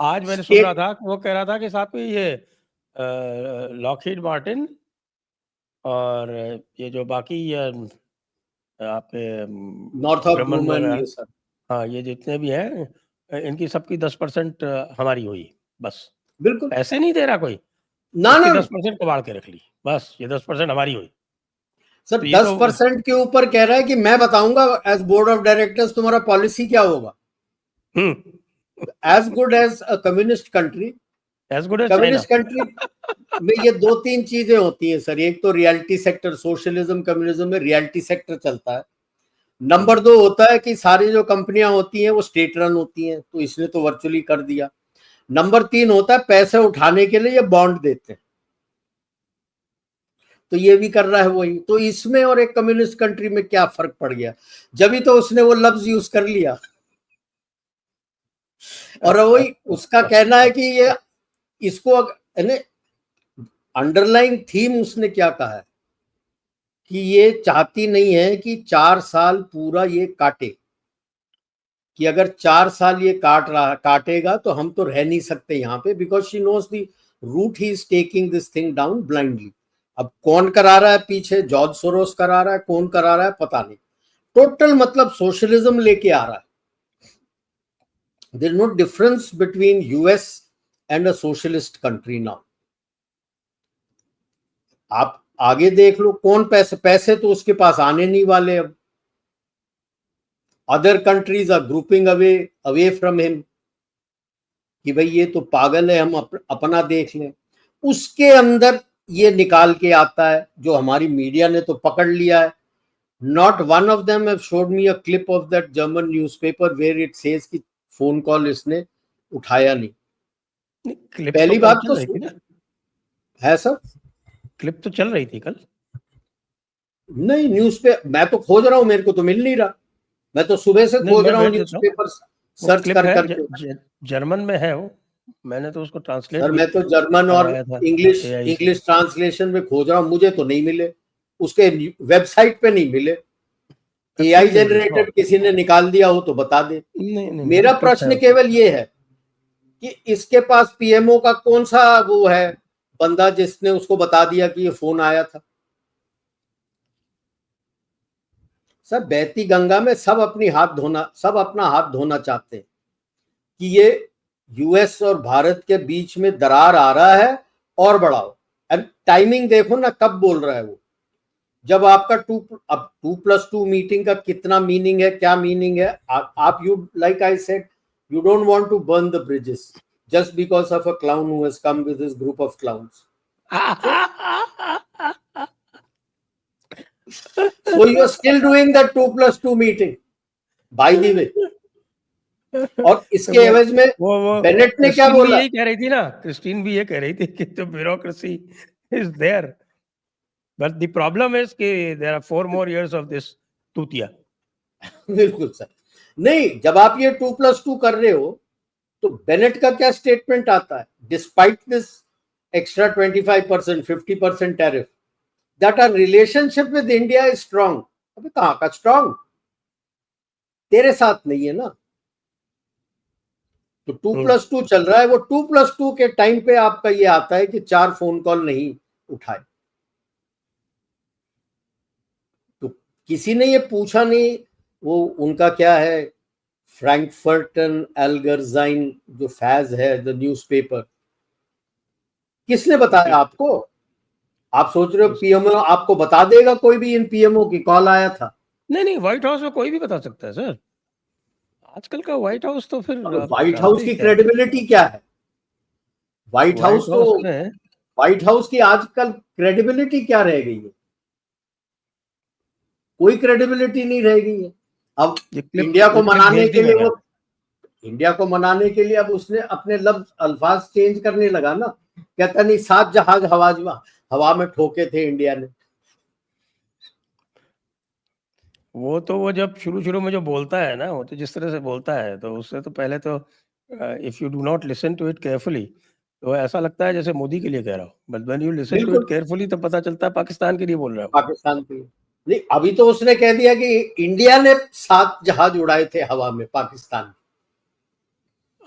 आज मैंने सुन रहा था, वो कह रहा था कि साथ में ये लॉकहीड मार्टिन और ये जो बाकी आपके नॉर्थरॉप ग्रमन ग्रुमन, वगैरह, ये सब, हाँ, ये जितने भी हैं इनकी सबकी 10% हमारी हुई, बस। बिल्कुल पैसे नहीं दे रहा कोई, ना इसकी ना 10% कबाड़ के रख ली, बस ये 10% हमारी हुई। सर। तो ये 10% के ऊपर कह रहा है कि मैं बताऊंगा एज बोर्ड ऑफ डायरेक्टर्स तुम्हारा पॉलिसी क्या होगा। As good as a communist country, as good as China. Communist country में ये 2-3 चीजें होती हैं सर। एक तो रियलिटी सेक्टर, सोशलिज्म कम्युनिज्म में रियलिटी सेक्टर चलता है। नंबर 2 होता है कि सारी जो कंपनियां होती हैं वो स्टेट रन होती हैं, तो इसने तो वर्चुअली कर दिया। नंबर 3 होता है पैसे उठाने के लिए ये बॉन्ड देते हैं, तो ये भी कर रहा है वही। तो इसमें और एक कम्युनिस्ट कंट्री में क्या फर्क पड़ गया? जब ही तो उसने वो लफ्ज यूज कर लिया। और वही उसका कहना है कि ये इसको अंडरलाइन थीम उसने क्या कहा है कि ये चाहती नहीं है कि 4 साल पूरा ये काटे, कि अगर 4 साल ये काटेगा तो हम तो रह नहीं सकते यहाँ पे, because she knows the route he is taking this thing down blindly. अब कौन करा रहा है पीछे? जॉर्ज सोरोस करा रहा है, कौन करा रहा है पता नहीं। टोटल मतलब सोशलिज्म लेके आ रहा है। There is no difference between US and a socialist country now. आप आगे देख लो कौन पैसे तो उसके पास आने नहीं वाले अब। Other countries are grouping away from him कि भाई ये तो पागल है, हम अपना देख लें। उसके अंदर ये निकाल के आता है जो हमारी मीडिया ने तो पकड़ लिया है। Not one of them have showed me a clip of that German newspaper where it says कि फोन कॉल इसने उठाया नहीं। क्लिप पहली तो बात चल तो रही थी ना, है सर। क्लिप तो चल रही थी कल। नहीं, न्यूज पे मैं तो खोज रहा हूं, मेरे को तो मिल नहीं रहा। मैं तो सुबह से खोज मैं रहा हूँ भेज देता हूँ, न्यूज़पेपर वो सर्च क्लिप कर है, करके। जर्मन में है वो, मैंने तो उसको ट्रांसलेट सर भी मैं तो जर्मन और करवाया था इंग्लिश AI से। इंग्लिश ट्रांसलेशन में खोज रहा हूँ, मुझे तो नहीं मिले, उसके वेबसाइट पे नहीं मिले। एआई क्लिप भेज देता हूँ जनरेटेड आपको। किसी ने निकाल दिया हो तो बता दे। नहीं, मेरा क्लिप है प्रश्न उसमें। केवल ये है कि इसके पास पीएमओ का कौन सा वो है बंदा जिसने उसको बता दिया कि ये फोन आया था। सर बहती गंगा में सब अपना हाथ धोना चाहते हैं कि ये यूएस और भारत के बीच में दरार आ रहा है और बढ़ाओ। अब टाइमिंग देखो ना, कब बोल रहा है वो, जब आपका 2+2 मीटिंग का कितना मीनिंग है, क्या मीनिंग है। आप you like I said, you don't want to burn the bridges just because of a clown who has come with his group of clowns. So you are still doing that 2+2 meeting, by the way. और इसके एवज में Bennett ने क्या Christine भी बोला? यही कह रही थी ना, क्रिस्टीन भी ये कह रही थी कि the bureaucracy is there, but the problem is कि there are 4 more years of this तूतिया। बिल्कुल सर। नहीं, जब आप ये 2+2 कर रहे हो तो बेनेट का क्या स्टेटमेंट आता है? Despite this extra 25%, 50% tariff, that our relationship with India is strong. अबे कहां का स्ट्रांग? तेरे साथ नहीं है ना। तो 2+2 चल रहा है, वो 2+2 के टाइम पे आपका ये आता है कि 4 फोन कॉल नहीं उठाए। तो किसी ने ये पूछा नहीं, वो उनका क्या है, फ्रैंकफर्टन एल्गरजाइन जो फैज है द न्यूज़पेपर, किसने बताया आपको? आप सोच रहे हो पीएमओ आपको बता देगा? कोई भी इन पीएमओ की कॉल आया था? नहीं, व्हाइट हाउस में कोई भी बता सकता है सर। आजकल का व्हाइट हाउस तो फिर आप व्हाइट हाउस जानते ही की क्या है। क्रेडिबिलिटी क्या है? व्हाइट हाउस तो में व्हाइट हाउस की आजकल क्रेडिबिलिटी क्या रह गई है? कोई क्रेडिबिलिटी नहीं रह गई है। अब इंडिया को मनाने भेज दी के लिए मैंने। वो इंडिया को मनाने के लिए अब उसने अपने लफ्ज अल्फाज चेंज करने लगा ना। कहता नहीं 7 जहाज हवा में ठोके थे इंडिया ने। वो जब शुरू में जो बोलता है ना, वो तो जिस तरह से बोलता है, तो उससे तो पहले तो if you do not listen to it carefully तो ऐसा लगता है जैसे मोदी के लिए कह रहा हो, but when you listen to it बिल्कुल केयरफुली तो पता चलता है पाकिस्तान के लिए बोल रहा हो। पाकिस्तान के लिए नहीं। अभी तो उसने कह दिया कि इंडिया ने 7 जहाज उड़ाए थे हवा में पाकिस्तान।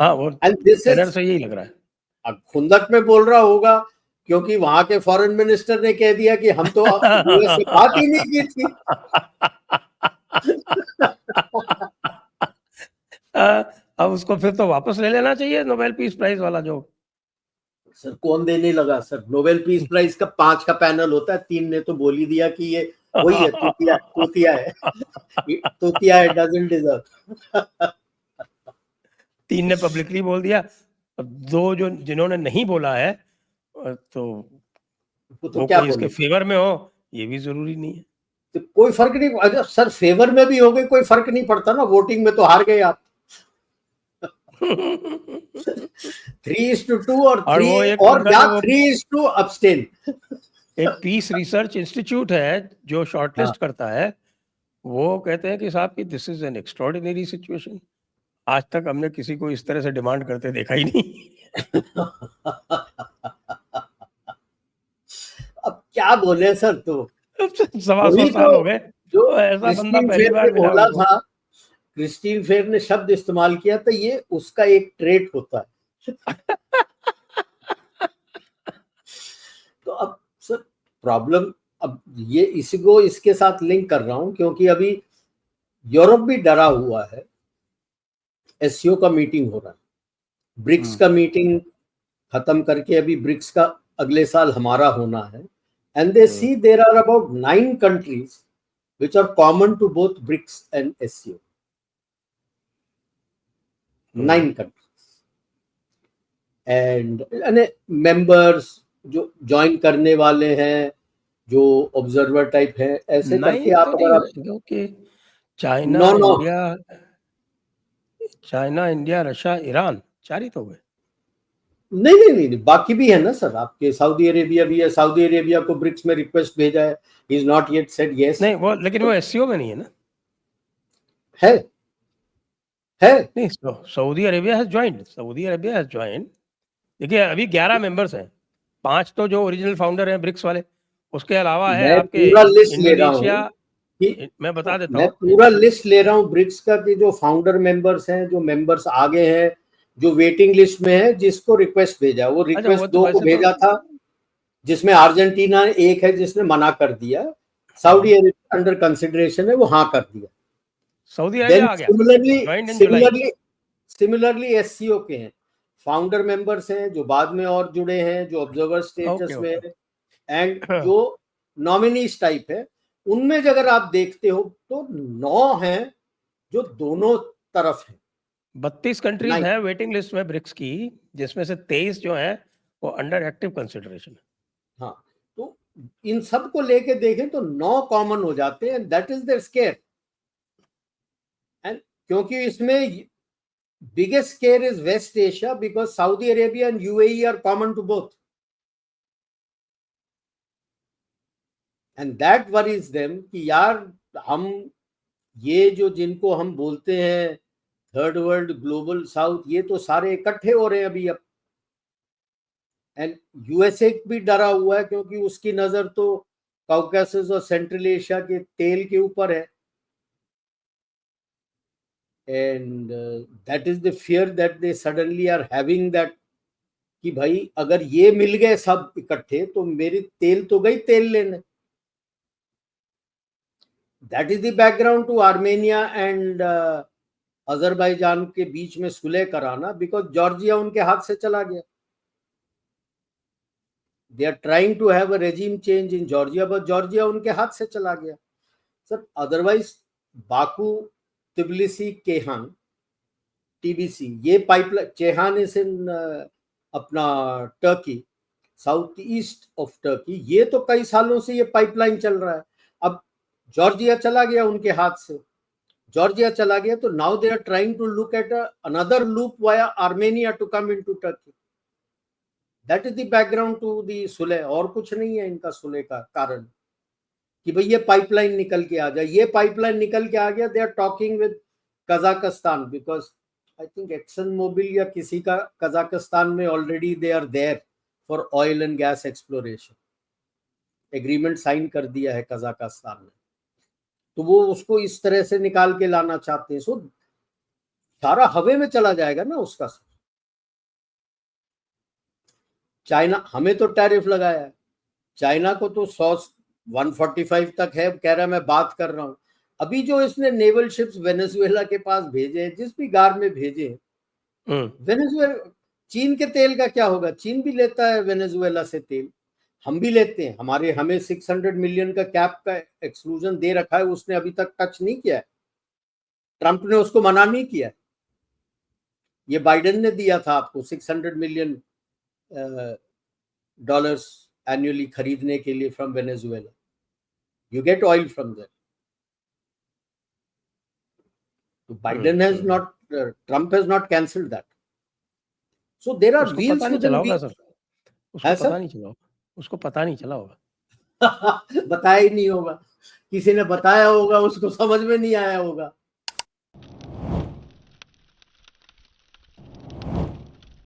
हाँ, वो एंड दिस टेरर इज, से यही लग रहा है। अब खुंदक में बोल रहा होगा क्योंकि वहां के फॉरेन मिनिस्टर ने कह दिया कि हम तो यूएस से बात ही नहीं की थी। अब उसको फिर तो वापस ले लेना चाहिए नोबेल पीस प्राइज वाला जो। सर कौन देने लगा सर, नोबेल पीस प्राइज का 5 का पैनल होता है, 3 ने तो बोल ही दिया कि ये वही है, तूतिया तूतिया है, तूतिया है, डजंट डिजर्व। 3 ने पब्लिकली बोल दिया, अब 2 जो जिन्होंने नहीं बोला है तो तो वो क्या कोई इसके बोले, फेवर में हो ये भी जरूरी नहीं है। तो कोई फर्क नहीं, अगर सर फेवर में भी हो गए कोई फर्क नहीं पड़ता ना, वोटिंग में तो हार गए आप। 3:2 और और 3 वो एक और उनका या जो 3:2 अब्सटेन। एक पीस रिसर्च इंस्टीट्यूट है जो शॉर्टलिस्ट करता है, वो कहते हैं कि साहब कि this is an extraordinary situation, आज तक हमने किसी को इस तरह से डिमांड करते देखा ही नहीं। अब क्या बोले सर, तो 125 वही तो साल हो गए, जो तो ऐसा बंदा क्रिस्टीन पहली फेर ने बार मिला बोला उनको। था, क्रिस्टीन फेर ने शब्द इस्तेमाल किया था, ये उसका एक ट्रेट होता है। तो अब सर प्रॉब्लम, अब ये इसी को इसके साथ लिंक कर रहा हूं क्योंकि अभी यूरोप भी डरा हुआ है। एससीओ का मीटिंग हो रहा है, ब्रिक्स का मीटिंग खत्म करके अभी ब्रिक्स का अगले साल हमारा होना है, and they see there are about 9 countries which are common to both BRICS and SCO. 9 countries and members जो ज्वाइन करने वाले हैं, जो ऑब्जर्वर टाइप है, ऐसे करके 9 आप तो नहीं अगर आप, हुए क्योंकि China, no no, India, Russia, Iran 4 ही तो हुए। नहीं नहीं नहीं, बाकी भी है ना सर, आपके सऊदी अरेबिया भी है, सऊदी अरेबिया को ब्रिक्स में रिक्वेस्ट भेजा है, is not yet said yes. नहीं वो, लेकिन वो एससीओ में नहीं है ना। है है नहीं, सऊदी अरेबिया हैज ज्वाइंड, देखिए अभी 11 मेंबर्स हैं, 5 तो जो ओरिजिनल फाउंडर हैं ब्रिक्स वाले, उसके अलावा है मैं आपके पूरा लिस्ट ले रहा हूँ इंडोनेशिया। कि मैं बता देता मैं हूँ। पूरा लिस्ट ले रहा हूँ ब्रिक्स का कि जो फाउंडर मेंबर्स हैं, जो मेंबर्स आगे हैं, जो वेटिंग लिस्ट में है, जिसको रिक्वेस्ट भेजा, वो अच्छा, वो रिक्वेस्ट तो 2 को वैसे तो भेजा था, जिसमें अर्जेंटीना एक है जिसने मना कर दिया, सऊदी अरेबिया अंडर कंसिडरेशन है, वो हाँ कर दिया। सऊदी देन अरेबिया आ गया, सिमिलरली ज्वाइंट इन जुलाई। सिमिलरली सिमिलरली एससीओ के हैं, फाउंडर मेंबर्स हैं जो बाद में और जुड़े हैं, जो ऑब्जर्वर ओके स्टेटस में ओके। है, एंड जो नॉमिनीज टाइप है, उनमें अगर आप देखते हो तो 9 हैं जो दोनों तरफ है। 32 कंट्रीज 9, हैं वेटिंग लिस्ट में ब्रिक्स की, जिसमें से 23 जो हैं वो अंडर एक्टिव कंसिडरेशन है। हाँ, तो इन सब को लेके देखें तो 9 कॉमन हो जाते हैं, that is their scare. And क्योंकि इसमें biggest scare is West Asia because Saudi Arabia and UAE are common to both. And that worries them कि यार हम ये जो जिनको हम बोलते हैं थर्ड वर्ल्ड, ग्लोबल साउथ, ये तो सारे इकट्ठे हो रहे हैं अभी अब। एंड यूएसए भी डरा हुआ है क्योंकि उसकी नजर तो काउकासस और सेंट्रल एशिया के तेल के ऊपर है। And that is the fear that they suddenly are having, that कि भाई अगर ये मिल गए सब इकट्ठे तो मेरी तेल तो गई तेल लेने। That is the background to Armenia and Azerbaijan के बीच में सुलह कराना, बिकॉज जॉर्जिया उनके हाथ से चला गया। They are trying to have a regime change in Georgia, but Georgia उनके हाथ से चला गया sir. Otherwise Baku, Tbilisi, Ceyhan, TBC, ये पाइपलाइन, चेहान इज इन अपना Turkey, south east of Turkey, ये तो कई सालों से ये पाइपलाइन चल रहा है। अब जॉर्जिया चला गया उनके हाथ से, जॉर्जिया चला गया, तो now they are trying to look at another loop via Armenia to come into Turkey. That is the background to the सुलह, और कुछ नहीं है इनका सुलह का कारण कि भाई ये पाइपलाइन निकल के आ जाए। ये पाइपलाइन निकल के आ गया, they are talking with Kazakhstan, because I think Exxon Mobil या किसी का कजाकिस्तान में already they are there for oil and gas exploration, agreement sign कर दिया है कजाकिस्तान ने, तो वो उसको इस तरह से निकाल के लाना चाहते हैं। सो सारा हवे में चला जाएगा ना उसका। चाइना, हमें तो टैरिफ लगाया है, चाइना को तो 145 तक है, कह रहा है मैं बात कर रहा हूं। अभी जो इसने नेवल शिप्स वेनेजुएला के पास भेजे, जिस भी गार में भेजे, वेनेजुएला, चीन के तेल का क्या होगा? चीन भी लेता है वेनेजुएला से तेल, हम भी लेते हैं। हमें 600 मिलियन का कैप का एक्सक्लूजन दे रखा है, उसने अभी तक टच नहीं किया है, ट्रंप ने उसको मना नहीं किया। ये बाइडेन ने दिया था आपको 600 मिलियन डॉलर्स एनुअली खरीदने के लिए from Venezuela. You get oil from there. तो Biden has not, Trump has not cancelled that. So there are wheels पता नहीं विद इन चला होगा व्हील्स। सर, उसको पता नहीं चला होगा, उसको पता नहीं चला होगा। बताया ही नहीं होगा, किसी ने बताया होगा, उसको समझ में नहीं आया होगा।